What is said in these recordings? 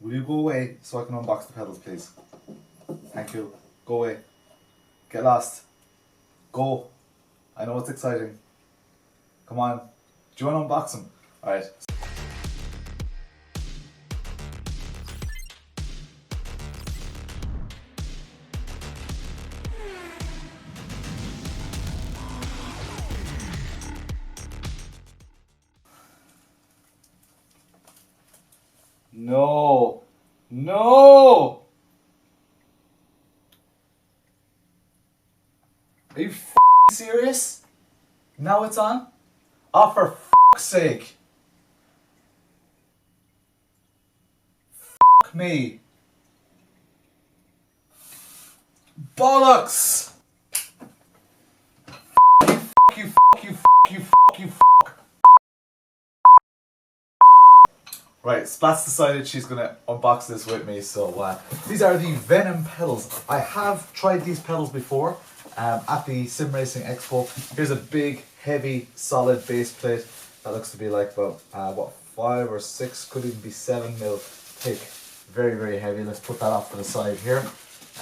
will you go away so I can unbox the pedals, please? Thank you. Go away. Get lost. Go. I know it's exciting. Come on. Do you want to unbox them? Alright. No. No! Are you f***ing serious? Now it's on? Oh, for f***'s sake. F*** me. Bollocks! F*** you, f*** you, f*** you, f*** you, f***. Right, Splat's decided she's going to unbox this with me, so these are the Venym pedals. I have tried these pedals before at the Sim Racing Expo. Here's a big, heavy, solid base plate that looks to be like about, what, 5 or 6, could even be 7 mil thick. Very, very heavy. Let's put that off to the side here.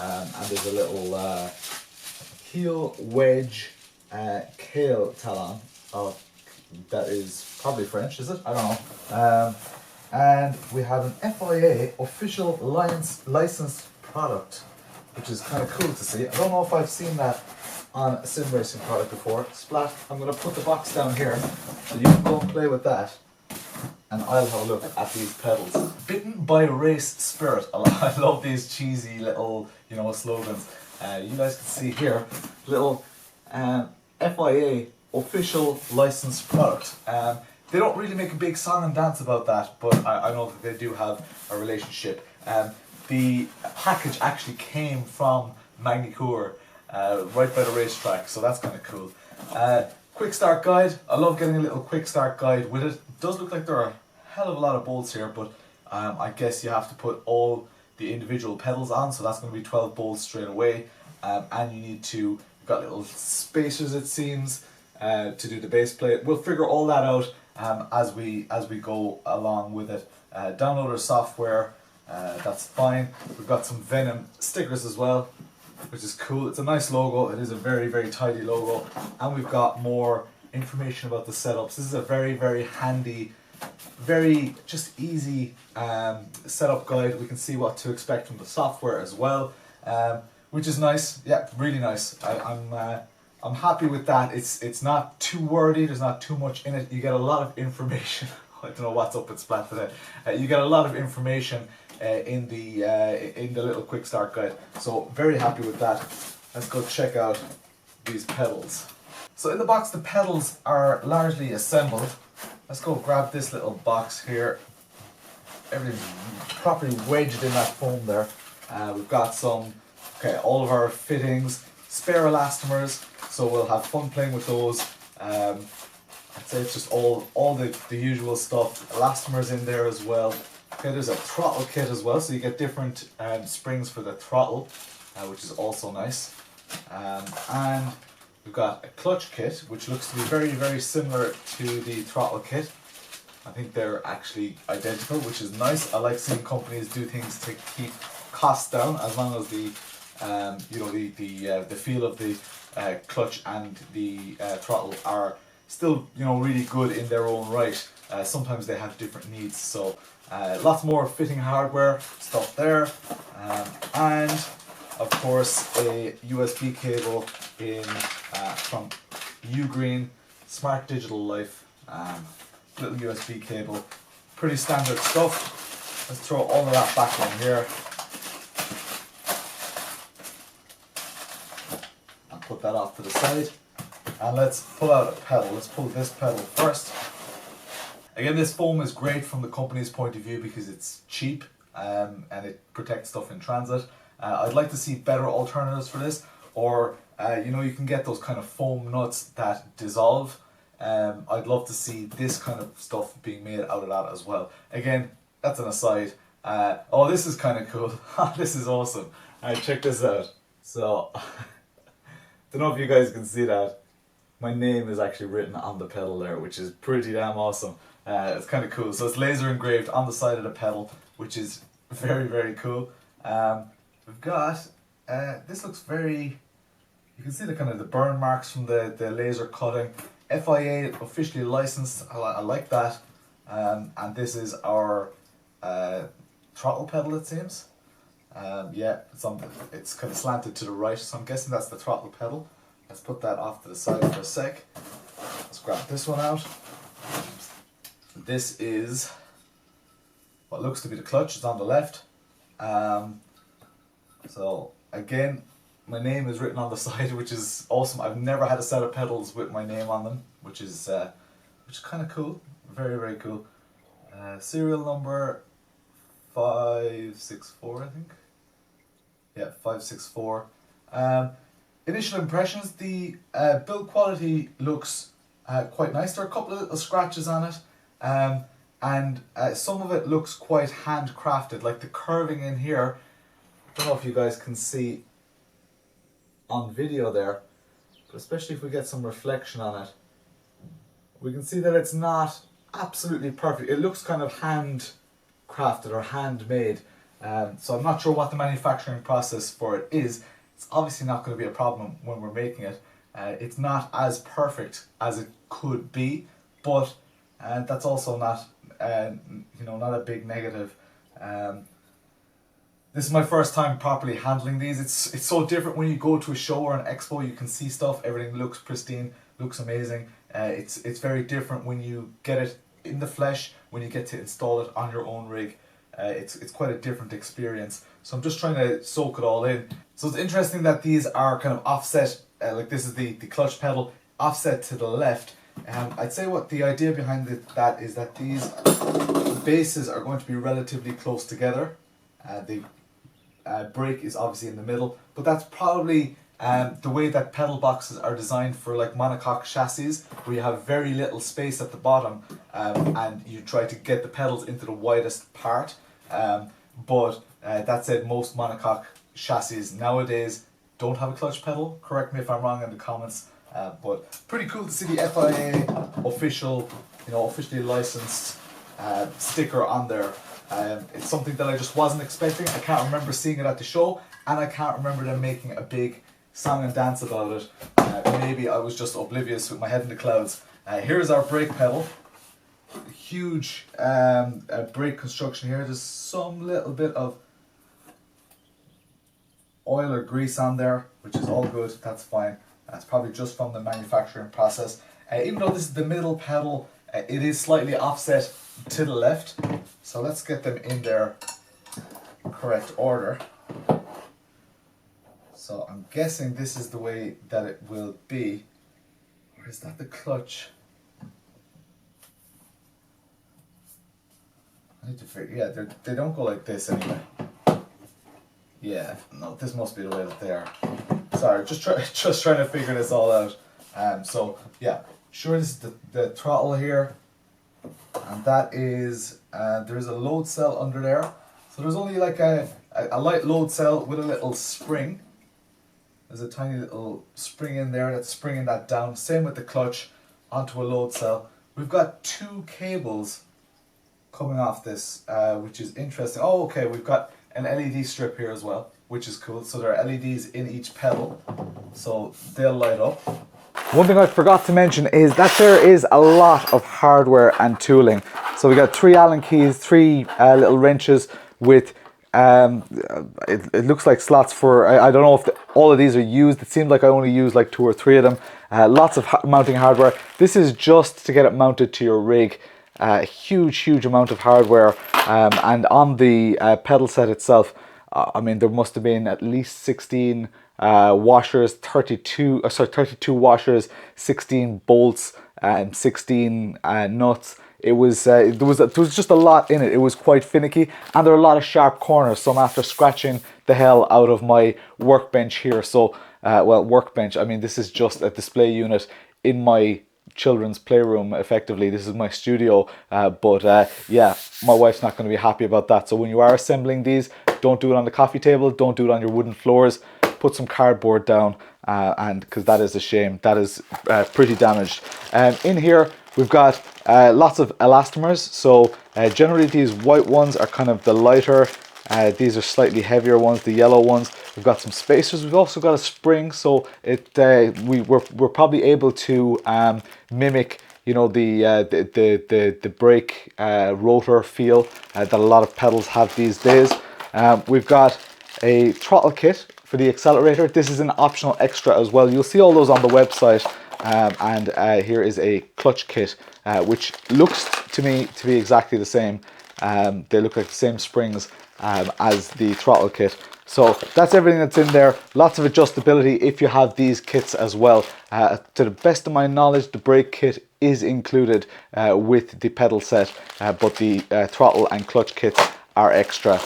And there's a little heel wedge kale talon. Oh, that is probably French, is it? I don't know. And we have an FIA official licensed product, which is kind of cool to see. I don't know if I've seen that on a sim racing product before. Splat, I'm going to put the box down here so you can go and play with that, and I'll have a look at these pedals. Bitten by race spirit. I love these cheesy little, you know, slogans. You guys can see here, little FIA official licensed product. They don't really make a big song and dance about that, but I know that they do have a relationship. The package actually came from Cuyar, right by the racetrack, so that's kind of cool. Quick start guide. I love getting a little quick start guide with it. It does look like there are a hell of a lot of bolts here, but I guess you have to put all the individual pedals on, so that's going to be 12 bolts straight away. And you need to, you've got little spacers it seems, to do the base plate. We'll figure all that out as we go along with it. Download our software, that's fine. We've got some Venym stickers as well, which is cool. It's a nice logo. It is a very, very tidy logo, and we've got more information about the setups. This is a very, very handy, very just easy setup guide. We can see what to expect from the software as well, which is nice. Yeah, really nice. I'm happy with that. It's not too wordy. There's not too much in it. You get a lot of information. I don't know what's up with Splat today. You get a lot of information in the little quick start guide. So very happy with that. Let's go check out these pedals. So in the box, the pedals are largely assembled. Let's go grab this little box here. Everything's properly wedged in that foam there. We've got some, all of our fittings, spare elastomers. So we'll have fun playing with those. I'd say it's just all the usual stuff. Elastomers in there as well. Okay, there's a throttle kit as well, so you get different springs for the throttle, which is also nice. And we've got a clutch kit, which looks to be very, very similar to the throttle kit. I think they're actually identical, which is nice. I like seeing companies do things to keep costs down, as long as the the feel of the clutch and the throttle are still, really good in their own right. Sometimes they have different needs, so lots more fitting hardware stuff there, and of course a USB cable in from Ugreen Smart Digital Life. Little USB cable, pretty standard stuff. Let's throw all of that back in here. Put that off to the side, and let's pull out a pedal. Let's pull this pedal first. Again, this foam is great from the company's point of view because it's cheap and it protects stuff in transit. I'd like to see better alternatives for this, or you can get those kind of foam nuts that dissolve. I'd love to see this kind of stuff being made out of that as well. Again, that's an aside. Oh, this is kind of cool. This is awesome. Alright, check this out. So don't know if you guys can see that. My name is actually written on the pedal there, which is pretty damn awesome. It's kind of cool. So it's laser engraved on the side of the pedal, which is very, very cool. We've got, this looks very, you can see the kind of the burn marks from the laser cutting. FIA officially licensed, I like that. And this is our throttle pedal, it seems. Yeah, it's kind of slanted to the right, so I'm guessing that's the throttle pedal. Let's put that off to the side for a sec. Let's grab this one out. This is what looks to be the clutch. It's on the left. So again, my name is written on the side, which is awesome. I've never had a set of pedals with my name on them, which is kind of cool. Very, very cool. Serial number 564, I think. Yeah, 564. Initial impressions, the build quality looks quite nice. There are a couple of little scratches on it, and some of it looks quite handcrafted, like the curving in here. I don't know if you guys can see on video there, but especially if we get some reflection on it, we can see that it's not absolutely perfect. It looks kind of handcrafted or handmade, so I'm not sure what the manufacturing process for it is. It's obviously not going to be a problem when we're making it. It's not as perfect as it could be, but that's also not not a big negative. This is my first time properly handling these. It's so different when you go to a show or an expo. You can see stuff, everything looks pristine, looks amazing. It's very different when you get it in the flesh, when you get to install it on your own rig. It's quite a different experience. So I'm just trying to soak it all in. So it's interesting that these are kind of offset, like this is the clutch pedal, offset to the left. I'd say what the idea behind that is that these bases are going to be relatively close together. The brake is obviously in the middle, but that's probably the way that pedal boxes are designed for like monocoque chassis, where you have very little space at the bottom, and you try to get the pedals into the widest part. But that said, most monocoque chassis nowadays don't have a clutch pedal. Correct me if I'm wrong in the comments. But pretty cool to see the FIA official, officially licensed sticker on there. It's something that I just wasn't expecting. I can't remember seeing it at the show, and I can't remember them making a big song and dance about it. Maybe I was just oblivious with my head in the clouds. Here's our brake pedal. Huge brake construction here. There's some little bit of oil or grease on there, which is all good. That's fine. That's probably just from the manufacturing process. Even though this is the middle pedal, it is slightly offset to the left. So let's get them in their correct order. So I'm guessing this is the way that it will be. Or is that the clutch? I need to figure. Yeah, they don't go like this anyway. Yeah, no, this must be the way that they are. Sorry, just trying to figure this all out. So yeah, sure, this is the throttle here, and that is there is a load cell under there. So there's only like a light load cell with a little spring. There's a tiny little spring in there that's springing that down. Same with the clutch onto a load cell. We've got two cables coming off this, which is interesting. Oh, okay, we've got an LED strip here as well, which is cool. So there are LEDs in each pedal, so they'll light up. One thing I forgot to mention is that there is a lot of hardware and tooling. So we got 3 Allen keys, 3 little wrenches with it looks like slots for, I don't know if all of these are used. It seems like I only used like 2 or 3 of them. Lots of mounting hardware. This is just to get it mounted to your rig. Huge amount of hardware, and on the pedal set itself, I mean, there must have been at least 16 washers, 32 washers, 16 bolts, and 16 nuts. It was there was just a lot in it. It was quite finicky, and there are a lot of sharp corners. So I'm after scratching the hell out of my workbench here. So well, workbench, I mean, this is just a display unit in my children's playroom. Effectively, this is my studio, but yeah, my wife's not going to be happy about that. So when you are assembling these, don't do it on the coffee table, don't do it on your wooden floors. Put some cardboard down, and because that is a shame. That is pretty damaged. In here we've got lots of elastomers. So generally these white ones are kind of the lighter These are slightly heavier ones, the yellow ones. We've got some spacers. We've also got a spring, so we're probably able to mimic, you know, the brake rotor feel that a lot of pedals have these days. We've got a throttle kit for the accelerator. This is an optional extra as well. You'll see all those on the website. And here is a clutch kit, which looks to me to be exactly the same. They look like the same springs as the throttle kit. So that's everything that's in there. Lots of adjustability if you have these kits as well. To the best of my knowledge, the brake kit is included with the pedal set, but the throttle and clutch kits are extra.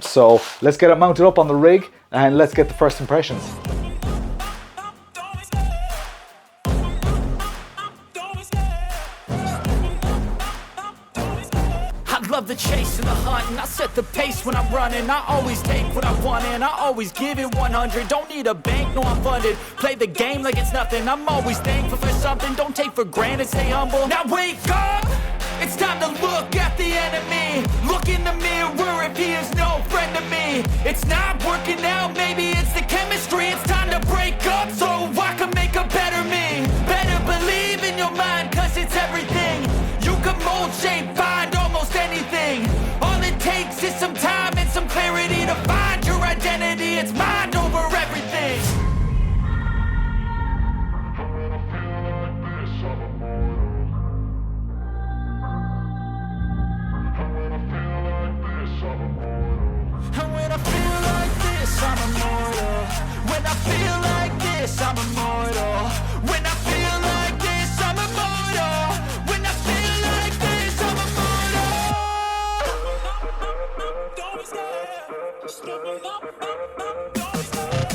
So let's get it mounted up on the rig and let's get the first impressions. Love the chase and the hunt, and I set the pace when I'm running. I always take what I want and I always give it 100. Don't need a bank, no I'm funded. Play the game like it's nothing. I'm always thankful for something. Don't take for granted, stay humble. Now wake up, it's time to look at the enemy. Look in the mirror if he is no friend to me. It's not working out, maybe it's the chemistry. It's time to break up so I can make a better me. Better believe in your mind, cause it's everything. You can mold, shape, find almost anything. All it takes is some time and some clarity to find your identity. It's mind over everything. And when I feel like this, I'm immortal. When I feel like this, I'm immortal. When I feel like this, I'm immortal. When I feel like this, I'm immortal. Don't be scared. Just give me up. Don't be scared.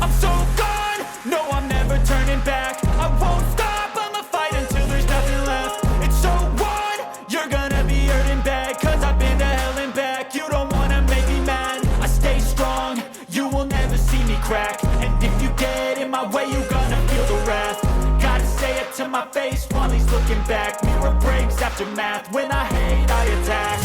I'm so gone, no I'm never turning back. I won't stop, I'ma fight until there's nothing left. It's so on, you're gonna be hurting bad. Cause I've been to hell and back. You don't wanna make me mad, I stay strong. You will never see me crack. And if you get in my way, you're gonna feel the wrath. Gotta say it to my face while he's looking back. Mirror breaks after math. When I hate, I attack.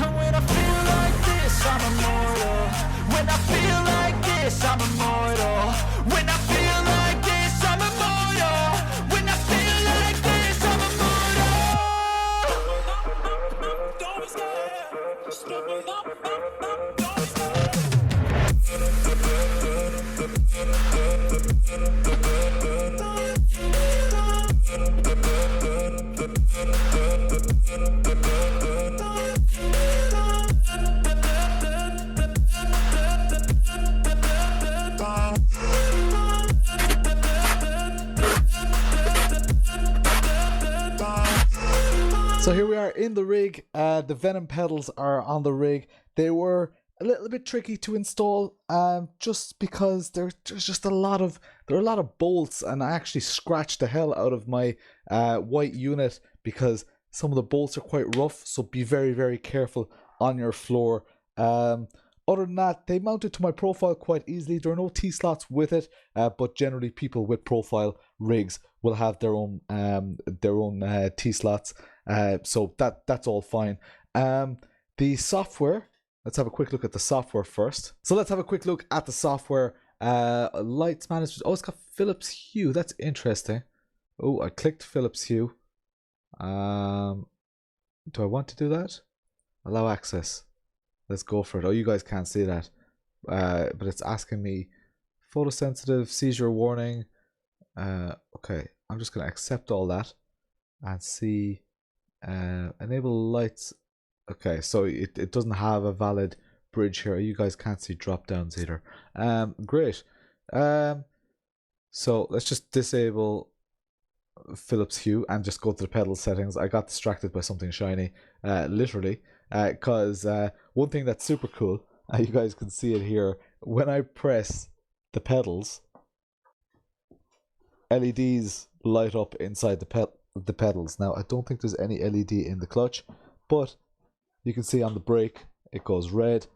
And when I feel like this, I'm immortal. When I feel like this, I'm immortal. When I feel like this, I'm immortal. When I feel like this, I'm immortal. Don't be scared. Just give me up. Don't be scared. So here we are in the rig. The Venom pedals are on the rig. They were a little bit tricky to install, just because there's just a lot of bolts, and I actually scratched the hell out of my white unit because some of the bolts are quite rough. So be very, very careful on your floor. Other than that, they mounted to my profile quite easily. There are no T-slots with it, but generally people with profile rigs will have their own T-slots. So that's all fine. The software, let's have a quick look at the software first. So let's have a quick look at the software. Lights management. Oh, it's got Philips Hue. That's interesting. Oh, I clicked Philips Hue. Do I want to do that? Allow access. Let's go for it. Oh, you guys can't see that. But it's asking me photosensitive, seizure warning. Okay, I'm just going to accept all that and see. Enable lights. Okay, so it doesn't have a valid bridge here. You guys can't see drop downs either. Great. So let's just disable. Phillips hue and just go to the pedal settings. I got distracted by something shiny, literally, because one thing that's super cool, you guys can see it here, when I press the pedals, LEDs light up inside the pedals. Now I don't think there's any LED in the clutch, but you can see on the brake it goes red.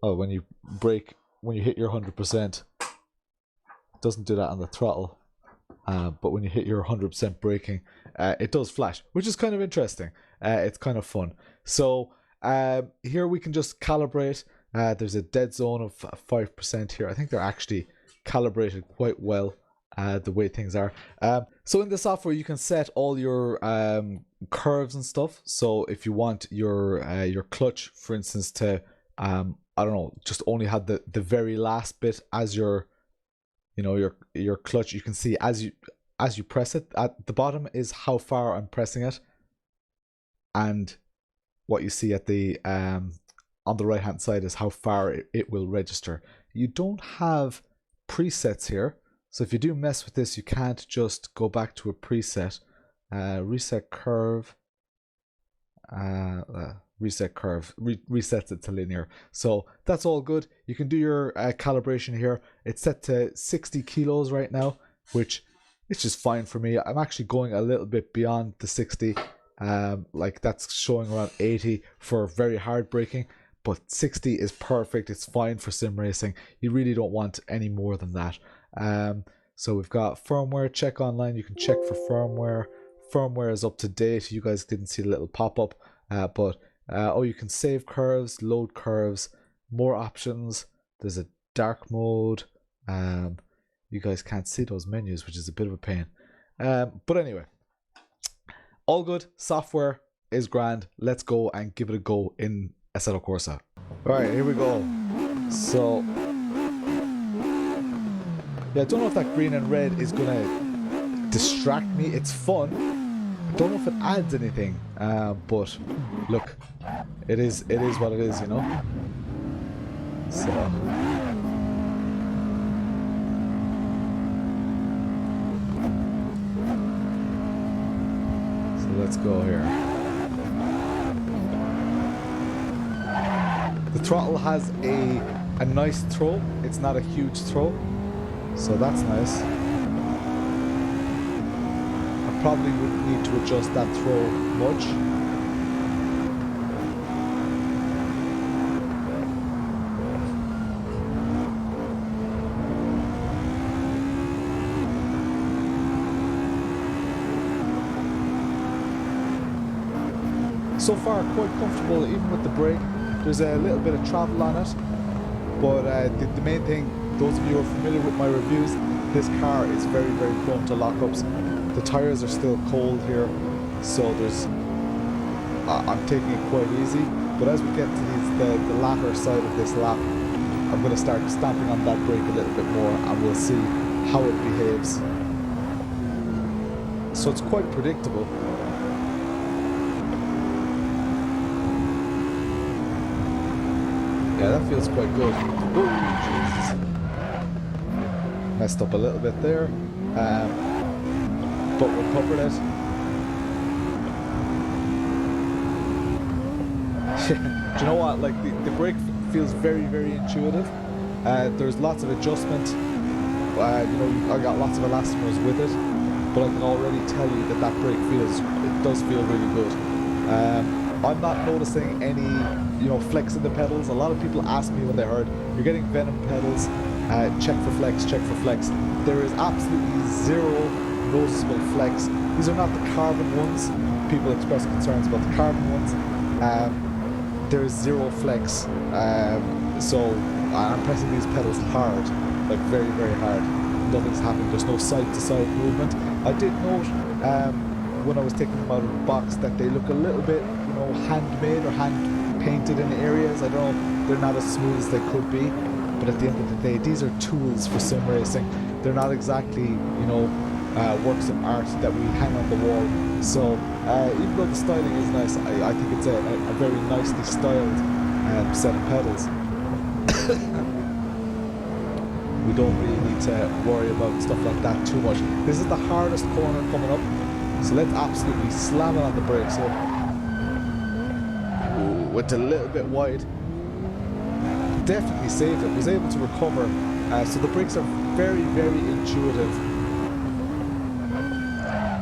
Oh, when you brake, when you hit your 100%, it doesn't do that on the throttle, but when you hit your 100% braking, it does flash, which is kind of interesting. It's kind of fun. So here we can just calibrate. There's a dead zone of 5% here. I think they're actually calibrated quite well, the way things are. So in the software you can set all your curves and stuff. So if you want your clutch, for instance, to I don't know, just only have the very last bit as your, you know, your clutch, you can see as you press it, at the bottom is how far I'm pressing it, and what you see at the on the right hand side is how far it will register. You don't have presets here, so if you do mess with this, you can't just go back to a preset. Reset curve, reset curve, resets it to linear. So that's all good. You can do your calibration here. It's set to 60 kilos right now, which is just fine for me. I'm actually going a little bit beyond the 60. Like that's showing around 80 for very hard braking, but 60 is perfect. It's fine for sim racing. You really don't want any more than that. So we've got firmware, check online. You can check for firmware. Firmware is up to date. You guys didn't see the little pop-up, but oh, you can save curves, load curves, more options. There's a dark mode. You guys can't see those menus, which is a bit of a pain. But anyway, all good. Software is grand. Let's go and give it a go in Assetto Corsa. All right, here we go. So yeah, I don't know if that green and red is gonna distract me. It's fun. I don't know if it adds anything, but look, it is what it is, you know. So let's go here. The throttle has a nice throw. It's not a huge throw, so that's nice. Probably wouldn't need to adjust that throw much. So far quite comfortable even with the brake. There's a little bit of travel on it, but the main thing, those of you who are familiar with my reviews, this car is very, very prone to lockups. The tires are still cold here, so there's I'm taking it quite easy, but as we get to the latter side of this lap, I'm going to start stamping on that brake a little bit more and we'll see how it behaves. So it's quite predictable. Yeah, that feels quite good. Oh, Jesus. Messed up a little bit there. But we'll cover it. Do you know what? Like the brake feels very, very intuitive. There's lots of adjustment. You know, I got lots of elastomers with it, but I can already tell you that that brake does feel really good. I'm not noticing any, you know, flex in the pedals. A lot of people ask me when they heard you're getting Venom pedals. Check for flex. Check for flex. There is absolutely zero noticeable flex. These are not the carbon ones. People express concerns about the carbon ones. There is zero flex. So I'm pressing these pedals hard, like very, very hard. Nothing's happening. There's no side-to-side movement. I did note when I was taking them out of the box that they look a little bit, you know, handmade or hand-painted in areas. I don't know. They're not as smooth as they could be. But at the end of the day, these are tools for sim racing. They're not exactly, you know, works of art that we hang on the wall. So even though the styling is nice, I think it's a very nicely styled set of pedals. we don't really need to worry about stuff like that too much. This is the hardest corner coming up, so let's absolutely slam it on the brakes here. Ooh, went a little bit wide. Definitely saved it, was able to recover, so the brakes are very, very intuitive.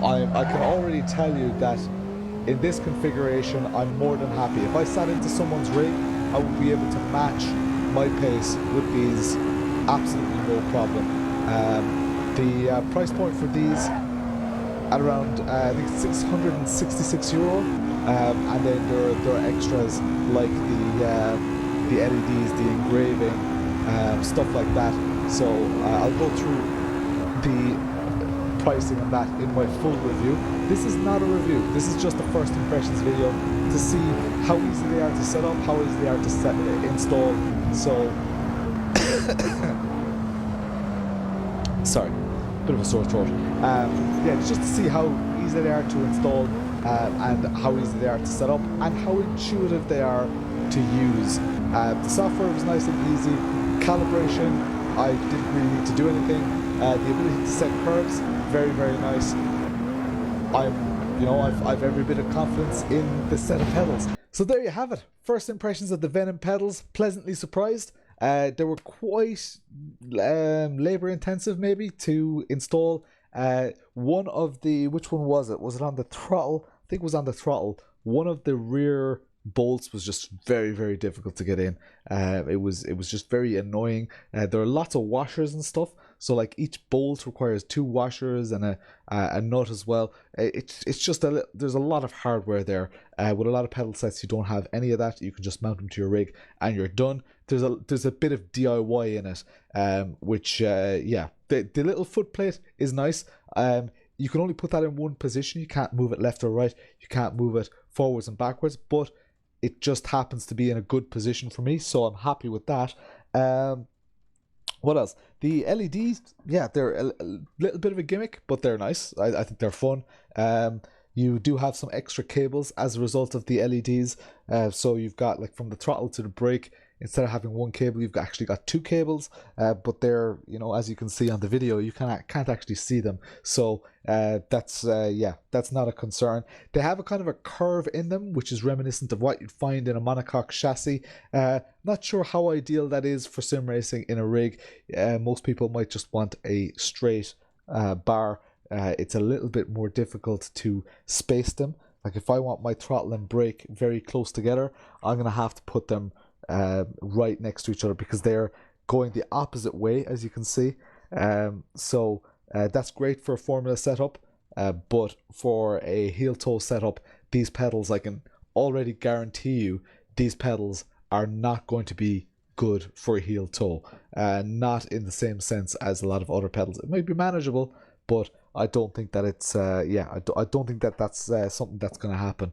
I can already tell you that in this configuration I'm more than happy. If I sat into someone's rig, I would be able to match my pace with these absolutely no problem. The price point for these at around I think €666, and then there are extras like the LEDs, the engraving, stuff like that. So I'll go through the pricing on that in my full review. This is not a review, this is just a first impressions video to see how easy they are to set up, how easy they are to install. So sorry, bit of a sore throat. Yeah, just to see how easy they are to install, and how easy they are to set up, and how intuitive they are to use. The software was nice and easy. Calibration, I didn't really need to do anything. The ability to set curves, very, very nice. I've every bit of confidence in this set of pedals. So there you have it. First impressions of the Venom pedals. Pleasantly surprised. They were quite labor intensive maybe to install. One of the, which one was it? Was it on the throttle? I think it was on the throttle. One of the rear bolts was just very, very difficult to get in. It was just very annoying. There are lots of washers and stuff, so each bolt requires 2 washers and a nut as well. It's just there's a lot of hardware there. With a lot of pedal sets you don't have any of that. You can just mount them to your rig and you're done. There's a bit of DIY in it, which yeah, the little foot plate is nice. You can only put that in one position. You can't move it left or right. You can't move it forwards and backwards, but it just happens to be in a good position for me, so I'm happy with that. What else? The LEDs, yeah, they're a little bit of a gimmick, but they're nice. I think they're fun. You do have some extra cables as a result of the LEDs. So you've got, from the throttle to the brake, instead of having one cable, you've actually got 2 cables. But they're, as you can see on the video, you can't actually see them. So that's not a concern. They have a kind of a curve in them, which is reminiscent of what you'd find in a monocoque chassis. Not sure how ideal that is for sim racing in a rig. Most people might just want a straight bar. It's a little bit more difficult to space them. If I want my throttle and brake very close together, I'm going to have to put them right next to each other because they're going the opposite way, as you can see. So that's great for a formula setup, but for a heel toe setup, these pedals, I can already guarantee you, these pedals are not going to be good for a heel toe. Not in the same sense as a lot of other pedals. It might be manageable, but I don't think that it's I don't think that that's something that's going to happen.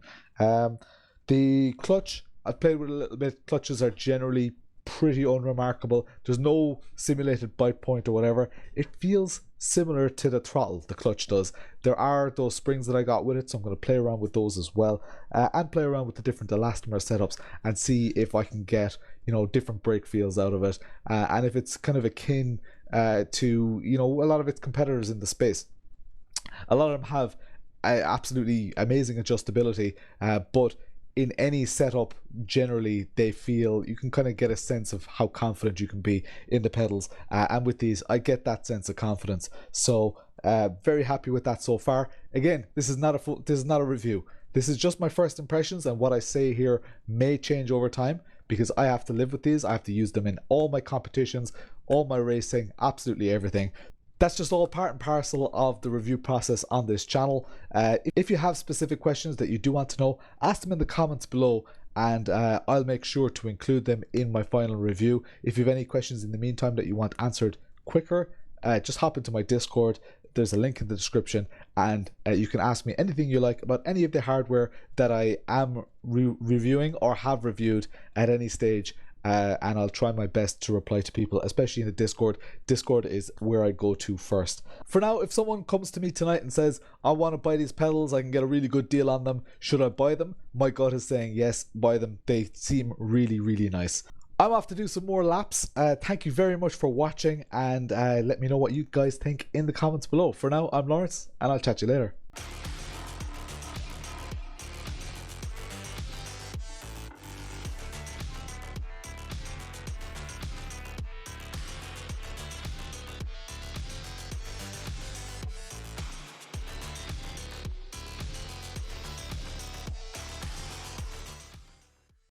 The clutch, I've played with a little bit. Clutches are generally pretty unremarkable. There's no simulated bite point or whatever. It feels similar to the throttle, the clutch does. There are those springs that I got with it, so I'm going to play around with those as well, and play around with the different elastomer setups and see if I can get different brake feels out of it, and if it's kind of akin to a lot of its competitors in the space. A lot of them have absolutely amazing adjustability, but in any setup, generally, they feel you can kind of get a sense of how confident you can be in the pedals. And with these, I get that sense of confidence. So very happy with that so far. Again, this is not a review. This is just my first impressions, and what I say here may change over time because I have to live with these. I have to use them in all my competitions, all my racing, absolutely everything. That's just all part and parcel of the review process on this channel. If you have specific questions that you do want to know, ask them in the comments below, and I'll make sure to include them in my final review. If you have any questions in the meantime that you want answered quicker, just hop into my Discord. There's a link in the description, and you can ask me anything you like about any of the hardware that I am reviewing or have reviewed at any stage. And I'll try my best to reply to people, especially in the Discord. Discord is where I go to first. For now, if someone comes to me tonight and says, I want to buy these pedals, I can get a really good deal on them, should I buy them? My gut is saying yes, buy them. They seem really, really nice. I'm off to do some more laps. Thank you very much for watching, and let me know what you guys think in the comments below. For now, I'm Lawrence, and I'll chat to you later.